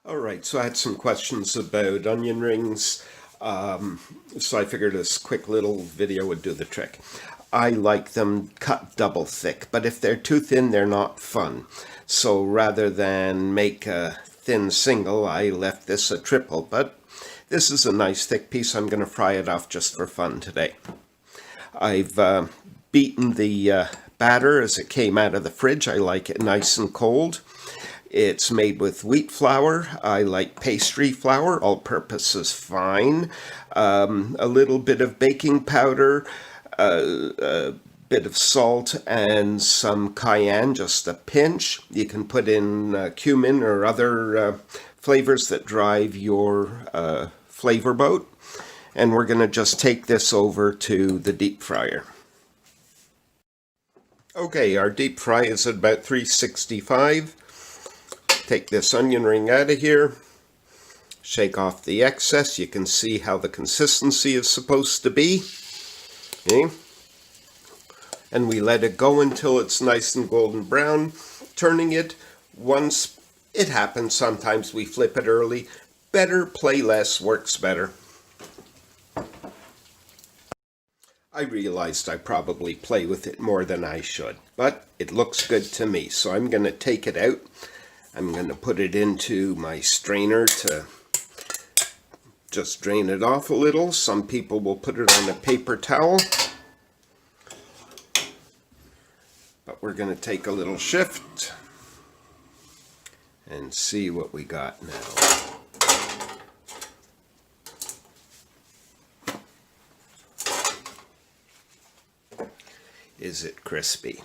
All right, so I had some questions about onion rings, so I figured this quick little video would do the trick. I like them cut double thick, but if they're too thin, they're not fun. So rather than make a thin single, I left this a triple, but this is a nice thick piece. I'm going to fry it off just for fun today. I've beaten the batter as it came out of the fridge. I like it nice and cold. It's made with wheat flour. I like pastry flour. All-purpose is fine. A little bit of baking powder, a bit of salt, and some cayenne, just a pinch. You can put in cumin or other flavors that drive your flavor boat. And we're going to just take this over to the deep fryer. Okay, our deep fry is at about 365. Take this onion ring out of here, shake off the excess. You can see how the consistency is supposed to be. Okay. And we let it go until it's nice and golden brown, turning it once. It happens sometimes we flip it early. Better play less, works better. I realized I probably play with it more than I should, but it looks good to me, so I'm going to take it out. I'm going to put it into my strainer to just drain it off a little. Some people will put it on a paper towel. But we're going to take a little shift and see what we got now. Is it crispy?